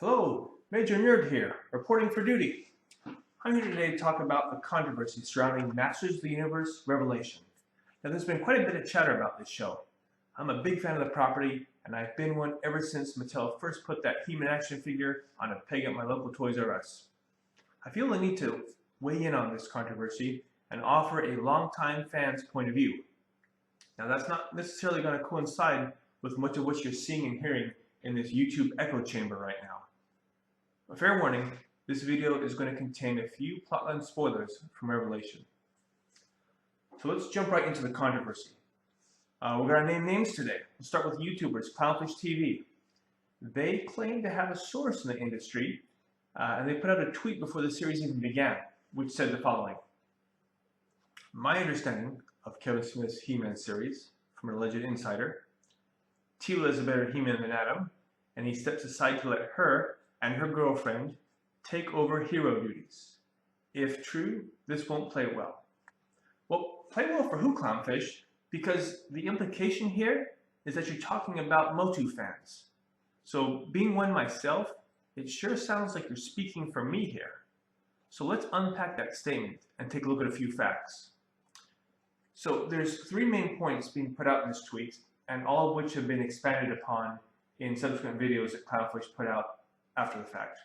Hello, Major Nerd here, reporting for duty. I'm here today to talk about the controversy surrounding Masters of the Universe Revelation. Now, there's been quite a bit of chatter about this show. I'm a big fan of the property, and I've been one ever since Mattel first put that He-Man action figure on a peg at my local Toys R Us. I feel the need to weigh in on this controversy and offer a longtime fan's point of view. Now, that's not necessarily going to coincide with much of what you're seeing and hearing in this YouTube echo chamber right now. A fair warning, this video is going to contain a few plotline spoilers from Revelation. So let's jump right into the controversy. We're going to name names today. We'll start with YouTubers, Clownfish TV. They claim to have a source in the industry, and they put out a tweet before the series even began, which said the following. My understanding of Kevin Smith's He-Man series, from an alleged insider, Teela is a better He-Man than Adam, and he steps aside to let her and her girlfriend take over hero duties. If true, this won't play well. Well, play well for who, Clownfish? Because the implication here is that you're talking about MOTU fans. So being one myself, it sure sounds like you're speaking for me here. So let's unpack that statement and take a look at a few facts. So there's three main points being put out in this tweet, and all of which have been expanded upon in subsequent videos that Clownfish put out after the fact.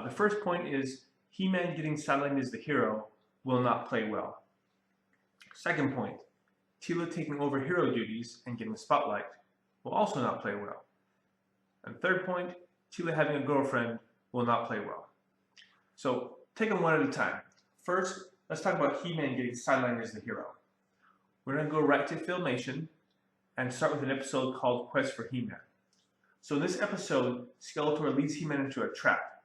The first point is He-Man getting sidelined as the hero will not play well. Second point, Teela taking over hero duties and getting the spotlight will also not play well. And third point, Teela having a girlfriend will not play well. So take them one at a time. First, let's talk about He-Man getting sidelined as the hero. We're going to go right to Filmation and start with an episode called Quest for He-Man. So in this episode, Skeletor leads He-Man into a trap.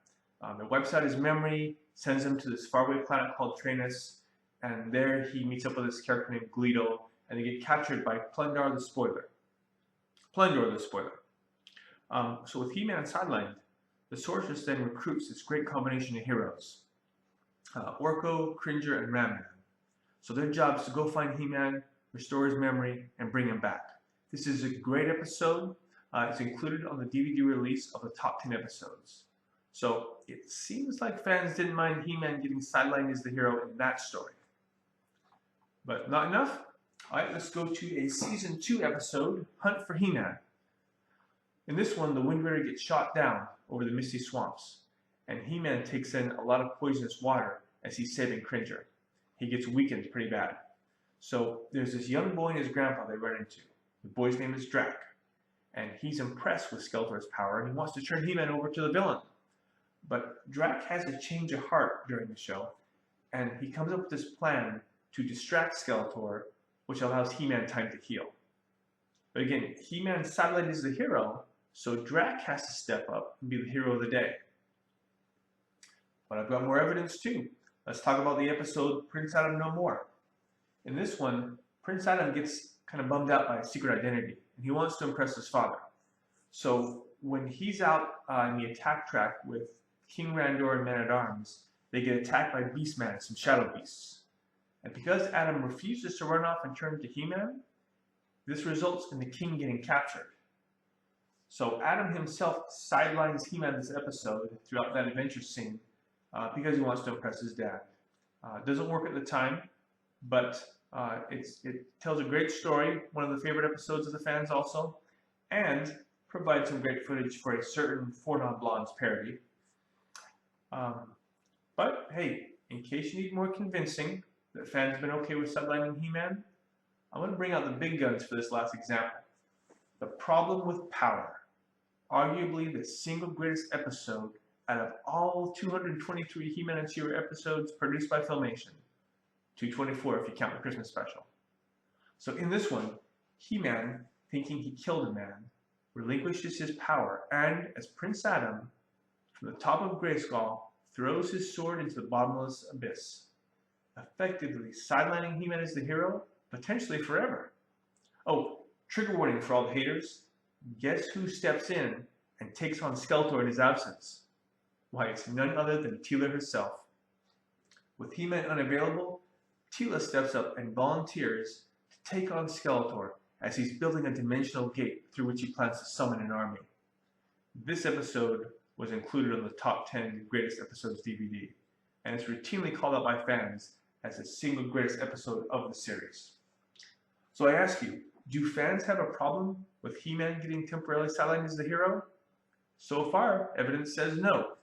It wipes out his memory, sends him to this faraway planet called Tranus, and there he meets up with this character named Gleedo, and they get captured by Plundar the Spoiler. So with He-Man sidelined, the Sorceress then recruits this great combination of heroes. Orko, Cringer, and Ram-Man. So their job is to go find He-Man, restore his memory, and bring him back. This is a great episode. It's included on the DVD release of the top 10 episodes. So it seems like fans didn't mind He-Man getting sidelined as the hero in that story. But not enough? Alright, let's go to a Season 2 episode, Hunt for He-Man. In this one, the Wind Rider gets shot down over the misty swamps, and He-Man takes in a lot of poisonous water as he's saving Cringer. He gets weakened pretty bad. So there's this young boy and his grandpa they run into. The boy's name is Drac. And he's impressed with Skeletor's power, and he wants to turn He-Man over to the villain. But Drac has a change of heart during the show, and he comes up with this plan to distract Skeletor, which allows He-Man time to heal. But again, He-Man's sidelined is the hero, so Drac has to step up and be the hero of the day. But I've got more evidence too. Let's talk about the episode Prince Adam No More. In this one, Prince Adam gets kind of bummed out by a secret identity, and he wants to impress his father. So when he's out in the attack track with King Randor and Man-at-Arms, they get attacked by Beastman and some Shadow Beasts. And because Adam refuses to run off and turn to He-Man, this results in the King getting captured. So Adam himself sidelines He-Man this episode throughout that adventure scene because he wants to impress his dad. It doesn't work at the time, but it tells a great story, one of the favorite episodes of the fans also, and provides some great footage for a certain Four Non-Blondes parody. But hey, in case you need more convincing that fans have been okay with sidelining He-Man, I'm going to bring out the big guns for this last example. The Problem with Power. Arguably the single greatest episode out of all 223 He-Man and She-Ra episodes produced by Filmation. 224 if you count the Christmas special. So in this one, He-Man, thinking he killed a man, relinquishes his power and, as Prince Adam, from the top of Grayskull, throws his sword into the bottomless abyss, effectively sidelining He-Man as the hero, potentially forever. Oh, trigger warning for all the haters. Guess who steps in and takes on Skeletor in his absence? Why, it's none other than Teela herself. With He-Man unavailable, Teela steps up and volunteers to take on Skeletor as he's building a dimensional gate through which he plans to summon an army. This episode was included on the top 10 greatest episodes DVD, and it's routinely called out by fans as the single greatest episode of the series. So I ask you, do fans have a problem with He-Man getting temporarily sidelined as the hero? So far, evidence says no.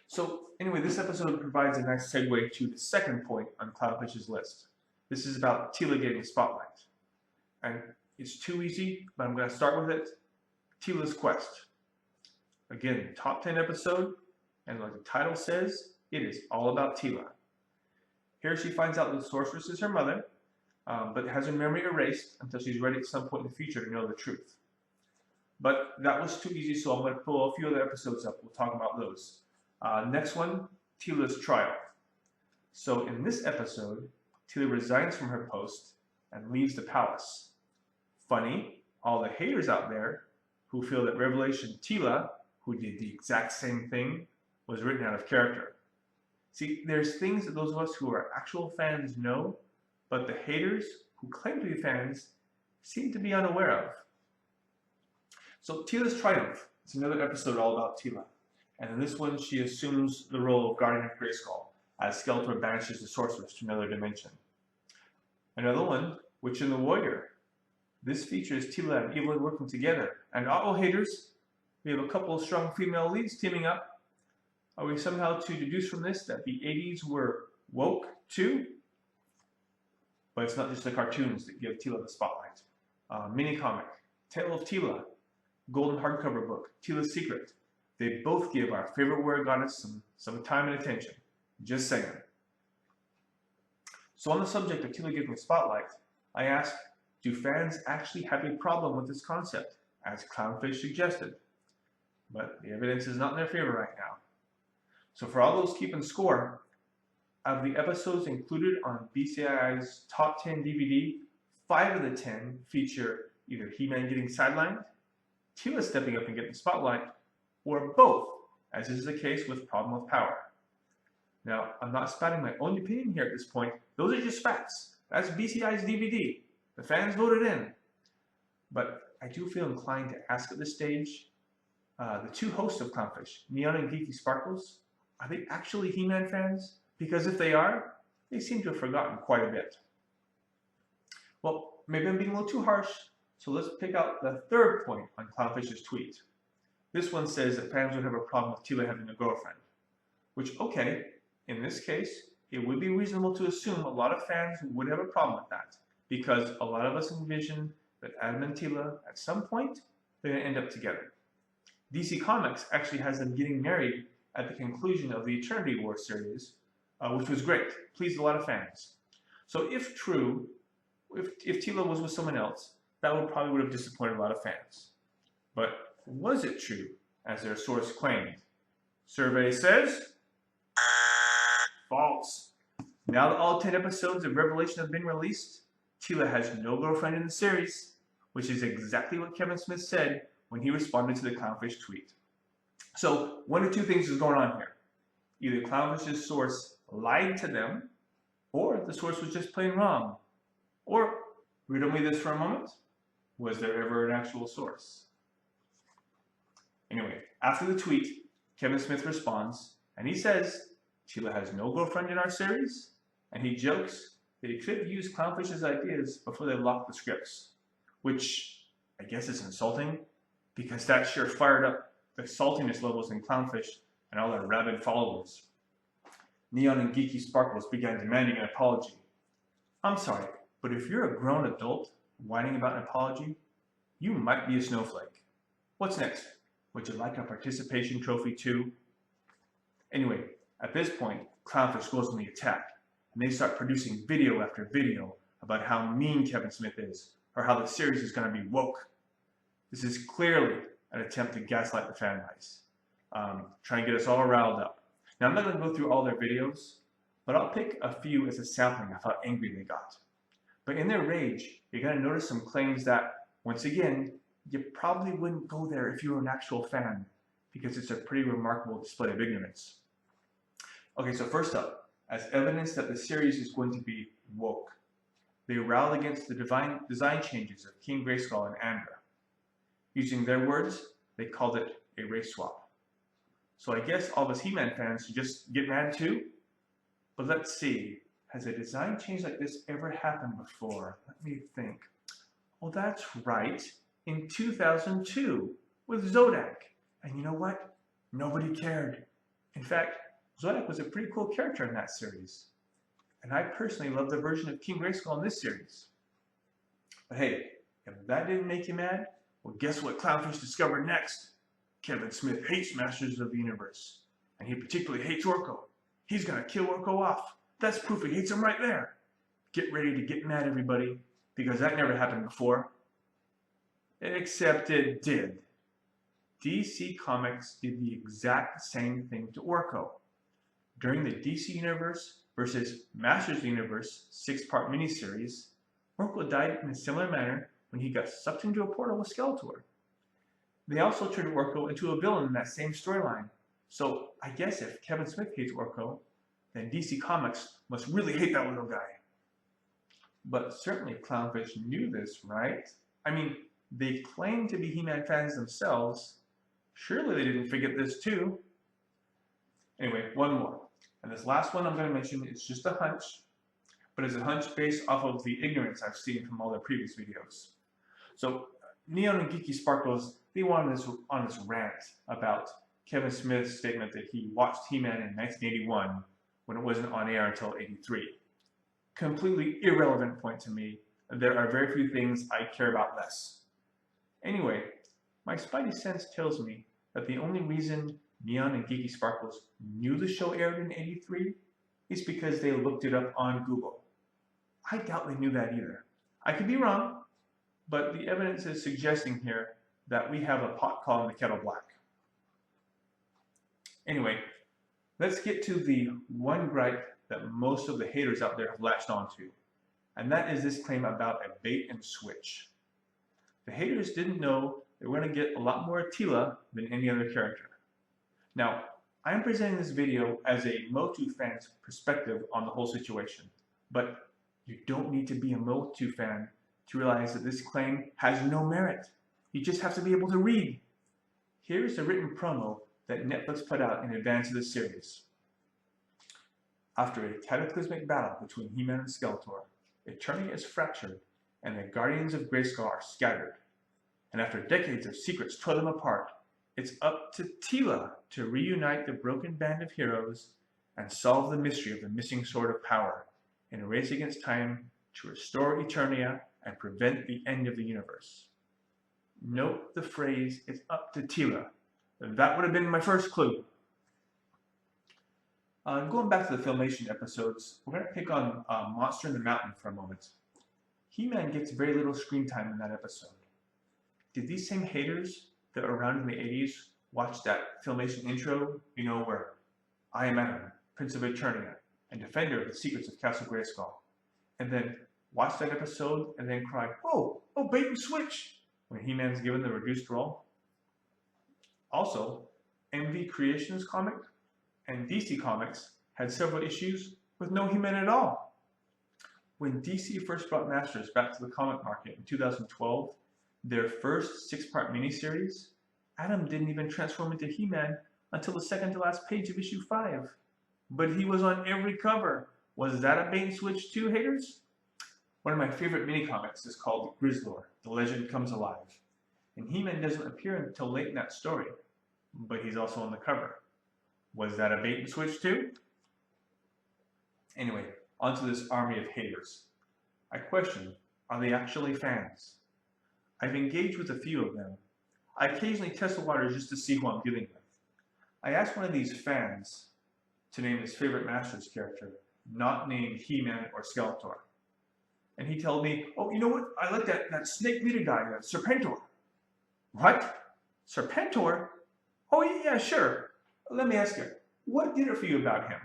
So anyway, this episode provides a nice segue to the second point on Clownfish's list. This is about Teela getting the spotlight. And it's too easy, but I'm going to start with it. Teela's Quest. Again, top 10 episode, and like the title says, it is all about Teela. Here she finds out the sorceress is her mother, but has her memory erased until she's ready at some point in the future to know the truth. But that was too easy, so I'm going to pull a few other episodes up. We'll talk about those. Next one, Teela's Trial. So in this episode, Teela resigns from her post and leaves the palace. Funny, all the haters out there who feel that Revelation Teela, who did the exact same thing, was written out of character. See, there's things that those of us who are actual fans know, but the haters who claim to be fans seem to be unaware of. So Teela's Triumph is another episode all about Teela. And in this one, she assumes the role of Guardian of Grayskull as Skeletor banishes the sorceress to another dimension. Another one, Witch and the Warrior. This features Teela and Evelyn working together. And uh-oh, haters, we have a couple of strong female leads teaming up. Are we somehow to deduce from this that the 80s were woke too? But it's not just the cartoons that give Teela the spotlight. Mini comic, Tale of Teela, golden hardcover book, Teela's Secret. They both give our favorite warrior goddess some time and attention. Just saying. So on the subject of Teela getting the spotlight, I ask, do fans actually have a problem with this concept, as Clownfish suggested? But the evidence is not in their favor right now. So for all those keeping score, of the episodes included on BCI's top 10 DVD, 5 of the 10 feature either He-Man getting sidelined, Teela stepping up and getting the spotlight, or both, as is the case with Problem with Power. Now, I'm not spouting my own opinion here at this point. Those are just facts. That's BCI's DVD. The fans voted in. But I do feel inclined to ask at this stage, the two hosts of Clownfish, Neon and Geeky Sparkles, are they actually He-Man fans? Because if they are, they seem to have forgotten quite a bit. Well, maybe I'm being a little too harsh, so let's pick out the third point on Clownfish's tweet. This one says that fans would have a problem with Teela having a girlfriend. Which, okay, in this case, it would be reasonable to assume a lot of fans would have a problem with that, because a lot of us envision that Adam and Teela, at some point, they're going to end up together. DC Comics actually has them getting married at the conclusion of the Eternity War series, which was great, pleased a lot of fans. So if true, if Teela was with someone else, that would have disappointed a lot of fans. But was it true, as their source claimed? Survey says, false. Now that all 10 episodes of Revelation have been released, Teela has no girlfriend in the series, which is exactly what Kevin Smith said when he responded to the Clownfish tweet. So one of two things is going on here. Either Clownfish's source lied to them, or the source was just plain wrong. Or, read only this for a moment, was there ever an actual source? Anyway, after the tweet, Kevin Smith responds, and he says, Teela has no girlfriend in our series, and he jokes that he could use Clownfish's ideas before they lock the scripts, which I guess is insulting, because that sure fired up the saltiness levels in Clownfish and all their rabid followers. Neon and Geeky Sparkles began demanding an apology. I'm sorry, but if you're a grown adult whining about an apology, you might be a snowflake. What's next? Would you like a participation trophy too? Anyway, at this point, Clownfish goes on the attack, and they start producing video after video about how mean Kevin Smith is, or how the series is going to be woke. This is clearly an attempt to gaslight the fan base, trying to get us all riled up. Now, I'm not going to go through all their videos, but I'll pick a few as a sampling of how angry they got. But in their rage, you're going to notice some claims that, once again, you probably wouldn't go there if you were an actual fan, because it's a pretty remarkable display of ignorance. Okay, so first up, as evidence that the series is going to be woke, they railed against the design changes of King Grayskull and Andra. Using their words, they called it a race swap. So I guess all of us He-Man fans should just get mad too? But let's see, has a design change like this ever happened before? Let me think. Oh, that's right, in 2002 with Zodak. And you know what? Nobody cared. In fact, Zodak was a pretty cool character in that series. And I personally love the version of King Grayskull in this series. But hey, if that didn't make you mad, well, guess what Clownfish discovered next? Kevin Smith hates Masters of the Universe. And he particularly hates Orko. He's gonna kill Orko off. That's proof he hates him right there. Get ready to get mad, everybody, because that never happened before. Except it did. DC Comics did the exact same thing to Orko. During the DC Universe versus Masters of the Universe 6-part miniseries, Orko died in a similar manner when he got sucked into a portal with Skeletor. They also turned Orko into a villain in that same storyline. So I guess if Kevin Smith hates Orko, then DC Comics must really hate that little guy. But certainly Clownfish knew this, right? I mean, they claim to be He-Man fans themselves. Surely they didn't forget this too. Anyway, one more. And this last one I'm going to mention is just a hunch, but it's a hunch based off of the ignorance I've seen from all their previous videos. So Neon and Geeky Sparkles, they went on this rant about Kevin Smith's statement that he watched He-Man in 1981 when it wasn't on air until '83. Completely irrelevant point to me. There are very few things I care about less. Anyway, my spidey sense tells me that the only reason Neon and Geeky Sparkles knew the show aired in '83 is because they looked it up on Google. I doubt they knew that either. I could be wrong, but the evidence is suggesting here that we have a pot calling the kettle black. Anyway, let's get to the one gripe that most of the haters out there have latched onto, and that is this claim about a bait and switch. The haters didn't know they were going to get a lot more Attila than any other character. Now, I'm presenting this video as a MOTU fan's perspective on the whole situation, but you don't need to be a MOTU fan to realize that this claim has no merit. You just have to be able to read. Here's a written promo that Netflix put out in advance of the series. After a cataclysmic battle between He-Man and Skeletor, Eternia is fractured and the Guardians of Grayskull are scattered. And after decades of secrets tore them apart, it's up to Tila to reunite the broken band of heroes and solve the mystery of the missing Sword of Power in a race against time to restore Eternia and prevent the end of the universe. Note the phrase, it's up to Tila. That would have been my first clue. Going back to the Filmation episodes, we're going to pick on Monster in the Mountain for a moment. He-Man gets very little screen time in that episode. Did these same haters that were around in the 80s watch that Filmation intro, you know, where I am Adam, Prince of Eternia, and Defender of the Secrets of Castle Grayskull, and then watch that episode and then cry, oh, bait and switch, when He-Man's given the reduced role? Also, MV Creations comic and DC Comics had several issues with no He-Man at all. When DC first brought Masters back to the comic market in 2012, their first 6-part miniseries, Adam didn't even transform into He-Man until the second to last page of issue 5. But he was on every cover. Was that a bait and switch too, haters? One of my favorite mini-comics is called Grizzlor, The Legend Comes Alive. And He-Man doesn't appear until late in that story, but he's also on the cover. Was that a bait and switch too? Anyway, onto this army of haters. I question, are they actually fans? I've engaged with a few of them. I occasionally test the waters just to see who I'm dealing with. I asked one of these fans to name his favorite Masters character, not named He-Man or Skeletor. And he told me, oh, you know what? I like that snake leader guy, Serpentor. What? Serpentor? Oh, yeah, sure. Let me ask you, what did it for you about him?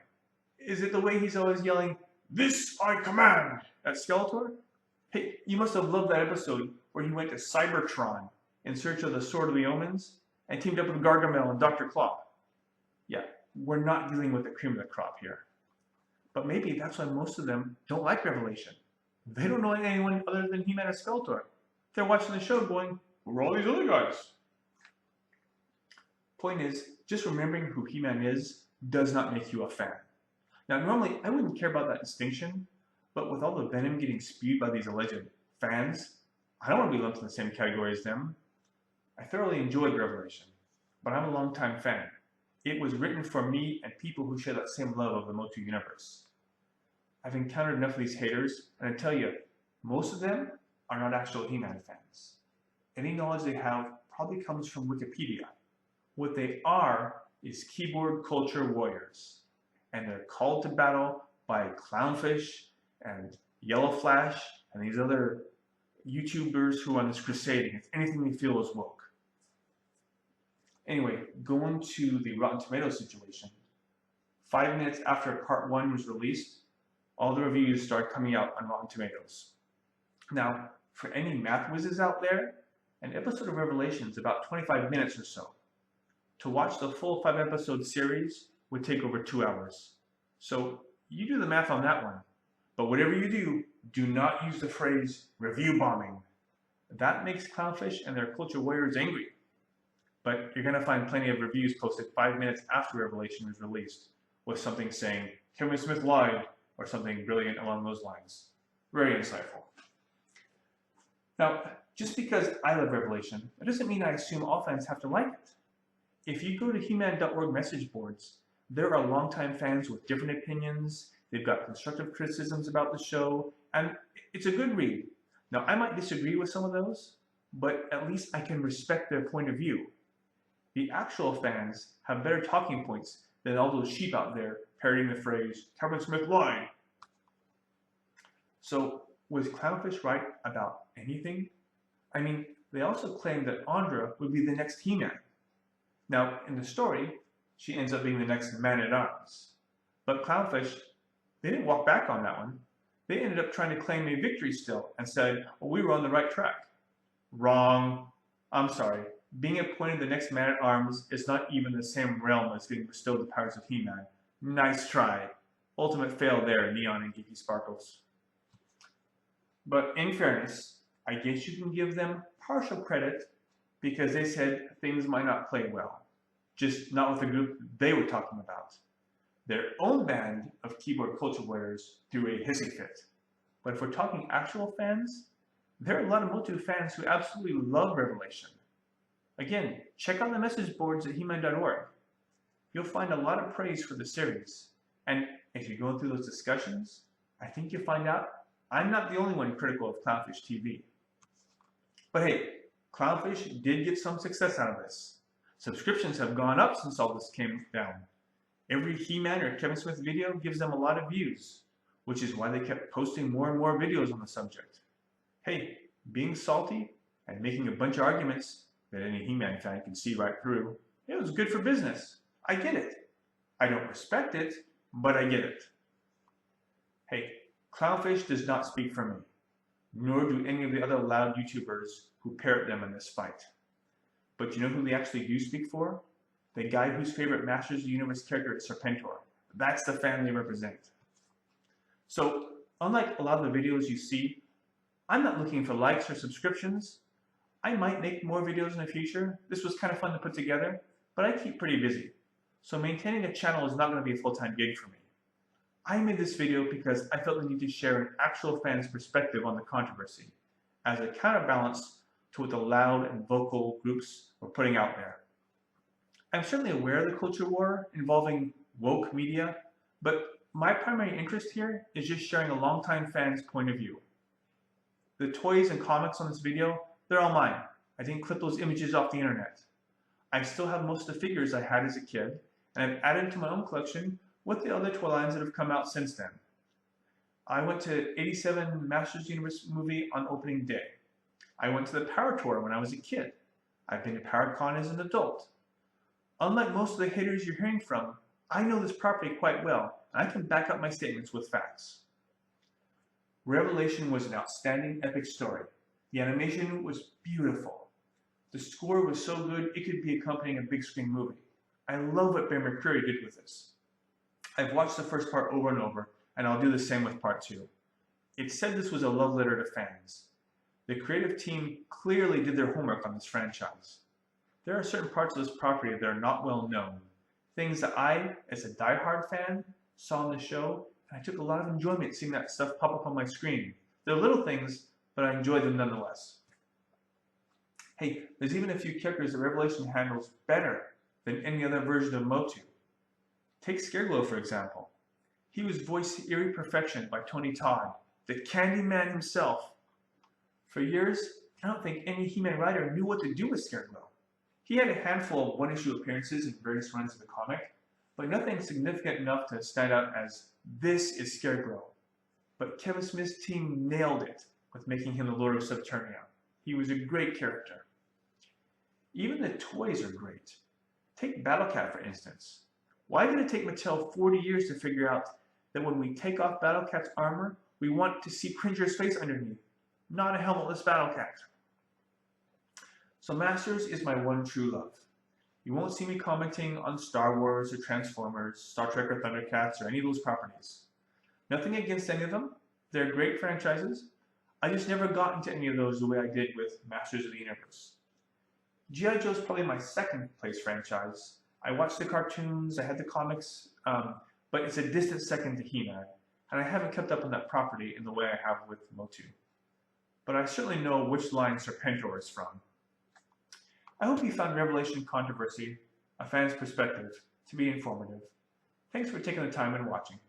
Is it the way he's always yelling, "This I command," at Skeletor? Hey, you must have loved that episode where he went to Cybertron in search of the Sword of the Omens and teamed up with Gargamel and Dr. Claw. Yeah, we're not dealing with the cream of the crop here. But maybe that's why most of them don't like Revelation. They don't know anyone other than He-Man and Skeletor. They're watching the show going, who are all these other guys? Point is, just remembering who He-Man is does not make you a fan. Now, normally, I wouldn't care about that distinction, but with all the venom getting spewed by these alleged fans, I don't want to be lumped in the same category as them. I thoroughly enjoyed Revelation, but I'm a longtime fan. It was written for me and people who share that same love of the MOTU universe. I've encountered enough of these haters, and I tell you, most of them are not actual He-Man fans. Any knowledge they have probably comes from Wikipedia. What they are is keyboard culture warriors, and they're called to battle by Clownfish and Yellow Flash and these other YouTubers who are on this crusade against anything they feel is woke. Anyway, going to the Rotten Tomatoes situation, 5 minutes after part 1 was released, all the reviews started coming out on Rotten Tomatoes. Now, for any math whizzes out there, an episode of Revelation is about 25 minutes or so. To watch the full 5-episode series would take over 2 hours. So you do the math on that one. But whatever you do, do not use the phrase review bombing. That makes Clownfish and their culture warriors angry. But you're going to find plenty of reviews posted 5 minutes after Revelation was released with something saying, Kevin Smith lied, or something brilliant along those lines. Very insightful. Now, just because I love Revelation, that doesn't mean I assume all fans have to like it. If you go to He-Man.org message boards, there are longtime fans with different opinions. They've got constructive criticisms about the show, and it's a good read. Now, I might disagree with some of those, but at least I can respect their point of view. The actual fans have better talking points than all those sheep out there parroting the phrase, Kevin Smith lied. So, was Clownfish right about anything? I mean, they also claimed that Andra would be the next He-Man. Now, in the story, she ends up being the next Man-at-Arms. But Clownfish, they didn't walk back on that one. They ended up trying to claim a victory still and said, well, we were on the right track. Wrong. I'm sorry. Being appointed the next Man-at-Arms is not even the same realm as getting bestowed the powers of He-Man. Nice try. Ultimate fail there, Neon and Geeky Sparkles. But in fairness, I guess you can give them partial credit because they said things might not play well. Just not with the group they were talking about. Their own band of keyboard culture warriors threw a hissy fit. But if we're talking actual fans, there are a lot of MOTU fans who absolutely love Revelation. Again, check out the message boards at He-Man.org. You'll find a lot of praise for the series. And if you go through those discussions, I think you'll find out I'm not the only one critical of Clownfish TV. But hey, Clownfish did get some success out of this. Subscriptions have gone up since all this came down. Every He-Man or Kevin Smith video gives them a lot of views, which is why they kept posting more and more videos on the subject. Hey, being salty and making a bunch of arguments that any He-Man fan can see right through, it was good for business. I get it. I don't respect it, but I get it. Hey, Clownfish does not speak for me, nor do any of the other loud YouTubers who parrot them in this fight. But you know who they actually do speak for? The guy whose favorite Masters of the Universe character is Serpentor. That's the fan they represent. So, unlike a lot of the videos you see, I'm not looking for likes or subscriptions. I might make more videos in the future. This was kind of fun to put together, but I keep pretty busy. So maintaining a channel is not going to be a full-time gig for me. I made this video because I felt the need to share an actual fan's perspective on the controversy as a counterbalance to what the loud and vocal groups were putting out there. I'm certainly aware of the culture war involving woke media, but my primary interest here is just sharing a longtime fan's point of view. The toys and comics on this video, they're all mine. I didn't clip those images off the internet. I still have most of the figures I had as a kid, and I've added to my own collection with the other toy lines that have come out since then. I went to 87 Masters of the Universe movie on opening day. I went to the Power Tour when I was a kid. I've been to PowerCon as an adult. Unlike most of the haters you're hearing from, I know this property quite well, and I can back up my statements with facts. Revelation was an outstanding epic story. The animation was beautiful. The score was so good it could be accompanying a big screen movie. I love what Bear McCreary did with this. I've watched the first part over and over, and I'll do the same with part 2. It said this was a love letter to fans. The creative team clearly did their homework on this franchise. There are certain parts of this property that are not well known, things that I, as a diehard fan, saw in the show, and I took a lot of enjoyment seeing that stuff pop up on my screen. They're little things, but I enjoy them nonetheless. Hey, there's even a few characters that Revelation handles better than any other version of MOTU. Take Scareglow, for example. He was voiced to eerie perfection by Tony Todd, the Candyman himself. For years, I don't think any He-Man writer knew what to do with Scareglow. He had a handful of one-issue appearances in various runs of the comic, but nothing significant enough to stand out as, this is Scareglow. But Kevin Smith's team nailed it with making him the Lord of Subternia. He was a great character. Even the toys are great. Take Battlecat, for instance. Why did it take Mattel 40 years to figure out that when we take off Battlecat's armor, we want to see Cringer's face underneath, not a helmetless Battlecat? So Masters is my one true love. You won't see me commenting on Star Wars or Transformers, Star Trek or Thundercats or any of those properties. Nothing against any of them. They're great franchises. I just never got into any of those the way I did with Masters of the Universe. G.I. Joe is probably my second place franchise. I watched the cartoons, I had the comics, but it's a distant second to He-Man, and I haven't kept up on that property in the way I have with MOTU. But I certainly know which line Serpentor is from. I hope you found Revelation Controversy, a fan's perspective, to be informative. Thanks for taking the time and watching.